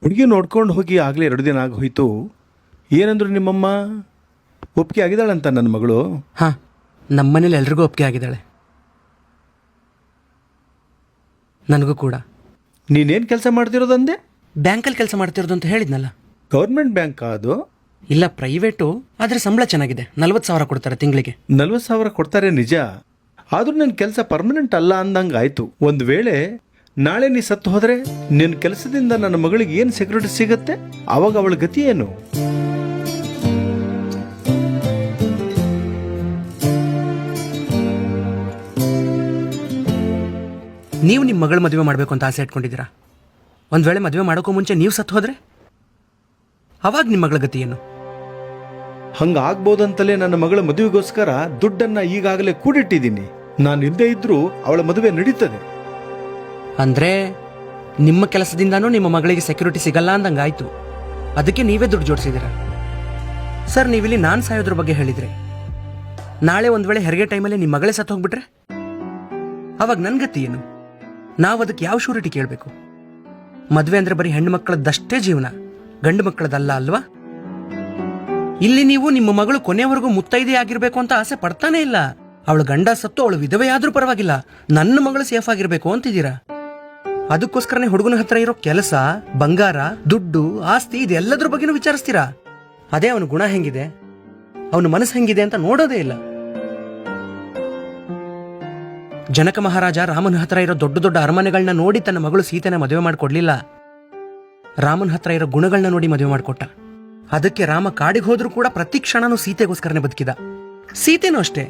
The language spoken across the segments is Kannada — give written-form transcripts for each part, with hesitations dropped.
ಹುಡುಗಿ ನೋಡ್ಕೊಂಡು ಹೋಗಿ ಆಗಲೇ 2 ದಿನ ಆಗಿ ಹೋಯಿತು. ಏನಂದ್ರು ನಿಮ್ಮಮ್ಮ? ಒಪ್ಪಿಗೆ ಆಗಿದ್ದಾಳಂತ ನನ್ನ ಮಗಳು? ಹಾಂ, ನಮ್ಮನೇಲಿ ಎಲ್ರಿಗೂ ಒಪ್ಪಿಗೆ ಆಗಿದ್ದಾಳೆ, ನನಗೂ ಕೂಡ. ನೀನೇನು ಕೆಲಸ ಮಾಡ್ತಿರೋದಂದೆ? ಬ್ಯಾಂಕಲ್ಲಿ ಕೆಲಸ ಮಾಡ್ತಿರೋದು ಅಂತ ಹೇಳಿದ್ನಲ್ಲ. ಗೌರ್ಮೆಂಟ್ ಬ್ಯಾಂಕ್ ಅದು? ಇಲ್ಲ, ಪ್ರೈವೇಟು. ಆದರೆ ಸಂಬಳ ಚೆನ್ನಾಗಿದೆ, 40,000 ಕೊಡ್ತಾರೆ ತಿಂಗಳಿಗೆ. 40,000 ಕೊಡ್ತಾರೆ ನಿಜ. ಆದರೂ ನನ್ನ ಕೆಲಸ ಪರ್ಮನೆಂಟ್ ಅಲ್ಲ ಅಂದಂಗೆ ಆಯಿತು. ಒಂದು ವೇಳೆ ನಾಳೆ ನೀ ಸತ್ತು ಹೋದರೆ ನಿನ್ನ ಕೆಲಸದಿಂದ ನನ್ನ ಮಗಳಿಗೆ ಏನು ಸೆಕ್ಯೂರಿಟಿ ಸಿಗುತ್ತೆ? ಆವಾಗ ಅವಳ ಗತಿ ಏನು? ನೀವು ನಿಮ್ಮ ಮಗಳ ಮದುವೆ ಮಾಡಬೇಕು ಅಂತ ಆಸೆ ಇಟ್ಕೊಂಡಿದ್ದೀರಾ. ಒಂದು ವೇಳೆ ಮದುವೆ ಮಾಡೋಕ್ಕೂ ಮುಂಚೆ ನೀವು ಸತ್ತು ಹೋದರೆ ಅವಾಗ ನಿಮ್ಮ ಮಗಳ ಗತಿ ಏನು? ಹಂಗಾಗ್ಬೋದಂತಲೇ ನನ್ನ ಮಗಳ ಮದುವೆಗೋಸ್ಕರ ದುಡ್ಡನ್ನ ಈಗಾಗಲೇ ಕೂಡಿಟ್ಟಿದ್ದೀನಿ. ನಾನು ಇಲ್ಲದೆ ಇದ್ರೂ ಅವಳ ಮದುವೆ ನಡೀತದೆ. ಅಂದರೆ ನಿಮ್ಮ ಕೆಲಸದಿಂದನೂ ನಿಮ್ಮ ಮಗಳಿಗೆ ಸೆಕ್ಯೂರಿಟಿ ಸಿಗಲ್ಲ ಅಂದಂಗಾಯ್ತು. ಅದಕ್ಕೆ ನೀವೇ ದುಡ್ಡು ಜೋಡಿಸಿದ್ದೀರಾ. ಸರ್, ನೀವಿಲ್ಲಿ ನಾನು ಸಾಯೋದ್ರ ಬಗ್ಗೆ ಹೇಳಿದ್ರಿ. ನಾಳೆ ಒಂದು ವೇಳೆ ಹೆರಿಗೆ ಟೈಮಲ್ಲಿ ನಿಮ್ಮ ಮಗಳೇ ಸತ್ತು ಹೋಗ್ಬಿಟ್ರೆ ಅವಾಗ ನನ್ನ ಗತಿ ಏನು? ನಾವು ಅದಕ್ಕೆ ಯಾವ ಶೂರಿಟಿ ಕೇಳಬೇಕು? ಮದುವೆ ಅಂದರೆ ಬರೀ ಹೆಣ್ಣು ಮಕ್ಕಳದ್ದಷ್ಟೇ ಜೀವನ, ಗಂಡು ಮಕ್ಕಳದಲ್ಲ ಅಲ್ವಾ? ಇಲ್ಲಿ ನೀವು ನಿಮ್ಮ ಮಗಳು ಕೊನೆಯವರೆಗೂ ಮುತ್ತೈದೆ ಆಗಿರ್ಬೇಕು ಅಂತ ಆಸೆ ಪಡ್ತಾನೆ ಇಲ್ಲ. ಅವಳು ಗಂಡ ಸತ್ತು ಅವಳು ವಿಧವೆ ಆದ್ರೂ ಪರವಾಗಿಲ್ಲ, ನನ್ನ ಮಗಳು ಸೇಫ್ ಆಗಿರ್ಬೇಕು ಅಂತಿದ್ದೀರಾ. ಅದಕ್ಕೋಸ್ಕರನೇ ಹುಡುಗನ ಹತ್ರ ಇರೋ ಕೆಲಸ, ಬಂಗಾರ, ದುಡ್ಡು, ಆಸ್ತಿ ಇದೆಲ್ಲದ್ರ ಬಗ್ಗೆನೂ ವಿಚಾರಿಸ್ತೀರಾ. ಅದೇ ಅವನ ಗುಣ ಹೆಂಗಿದೆ, ಅವನ ಮನಸ್ಸು ಹೆಂಗಿದೆ ಅಂತ ನೋಡೋದೇ ಇಲ್ಲ. ಜನಕ ಮಹಾರಾಜ ರಾಮನ ಹತ್ರ ಇರೋ ದೊಡ್ಡ ದೊಡ್ಡ ಅರಮನೆಗಳನ್ನ ನೋಡಿ ತನ್ನ ಮಗಳು ಸೀತೆನ ಮದುವೆ ಮಾಡಿಕೊಡ್ಲಿಲ್ಲ. ರಾಮನ ಹತ್ರ ಇರೋ ಗುಣಗಳನ್ನ ನೋಡಿ ಮದುವೆ ಮಾಡಿಕೊಟ್ಟ. ಅದಕ್ಕೆ ರಾಮ ಕಾಡಿಗೆ ಹೋದ್ರೂ ಕೂಡ ಪ್ರತಿ ಕ್ಷಣನೂ ಸೀತೆಗೋಸ್ಕರನೇ ಬದುಕಿದ. ಸೀತೆನೂ ಅಷ್ಟೇ,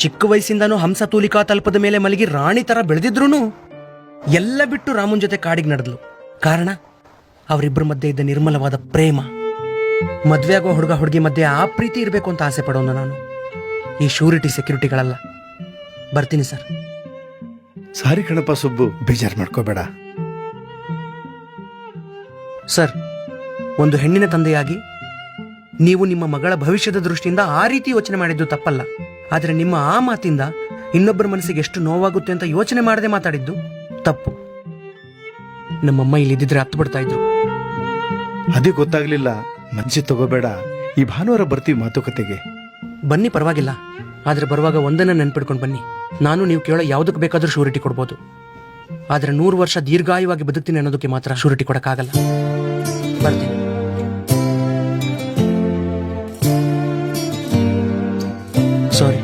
ಚಿಕ್ಕ ವಯಸ್ಸಿಂದನೂ ಹಂಸತೂಲಿಕಾ ತಲ್ಪದ ಮೇಲೆ ಮಲಗಿ ರಾಣಿ ತರ ಬೆಳೆದಿದ್ರು ಎಲ್ಲ ಬಿಟ್ಟು ರಾಮನ್ ಜೊತೆ ಕಾಡಿಗೆ ನಡೆದ್ಲು. ಕಾರಣ ಅವರಿಬ್ಬರ ಮಧ್ಯೆ ಇದ್ದ ನಿರ್ಮಲವಾದ ಪ್ರೇಮ. ಮದ್ವೆ ಆಗೋ ಹುಡುಗ ಹುಡುಗಿ ಮಧ್ಯೆ ಆ ಪ್ರೀತಿ ಇರಬೇಕು ಅಂತ ಆಸೆ ಪಡೋನು ನಾನು, ಈ ಶೂರಿಟಿ ಸೆಕ್ಯೂರಿಟಿಗಳಲ್ಲ. ಬರ್ತೀನಿ ಸರ್. ಸಾರಿ ಕಣಪ್ಪ ಸುಬ್ಬು, ಬೇಜಾರು ಮಾಡ್ಕೋಬೇಡ. ಸರ್, ಒಂದು ಹೆಣ್ಣಿನ ತಂದೆಯಾಗಿ ನೀವು ನಿಮ್ಮ ಮಗಳ ಭವಿಷ್ಯದ ದೃಷ್ಟಿಯಿಂದ ಆ ರೀತಿ ಯೋಚನೆ ಮಾಡಿದ್ದು ತಪ್ಪಲ್ಲ. ಆದರೆ ನಿಮ್ಮ ಆ ಮಾತಿಂದ ಇನ್ನೊಬ್ಬರ ಮನಸ್ಸಿಗೆ ಎಷ್ಟು ನೋವಾಗುತ್ತೆ ಅಂತ ಯೋಚನೆ ಮಾಡದೆ ಮಾತಾಡಿದ್ದು ತಪ್ಪು. ನಮ್ಮಮ್ಮ ಇಲ್ಲಿ ಇದ್ದಿದ್ರೆ ಹತ್ತು ಬಿಡ್ತಾ ಇದ್ರು. ಅದೇ ಗೊತ್ತಾಗ್ಲಿಲ್ಲ. ಮನ್ಸಿ ತಗೋಬೇಡ, ಈ ಭಾನುವಾರ ಬರ್ತೀವಿ ಮಾತುಕತೆಗೆ. ಬನ್ನಿ, ಪರವಾಗಿಲ್ಲ. ಆದರೆ ಬರುವಾಗ ಒಂದನ್ನ ನೆನ್ಪಿಡ್ಕೊಂಡು ಬನ್ನಿ. ನಾನು ನೀವು ಕೇಳೋ ಯಾವುದಕ್ಕೆ ಬೇಕಾದ್ರೂ ಶೂರಿಟಿ ಕೊಡ್ಬೋದು, ಆದರೆ 100 ವರ್ಷ ದೀರ್ಘಾಯುವಾಗಿ ಬದುಕ್ತೀನಿ ಅನ್ನೋದಕ್ಕೆ ಮಾತ್ರ ಶೂರಿಟಿ ಕೊಡಕ್ಕಾಗಲ್ಲ. ಬರ್ತೀನಿ. ಸಾರಿ.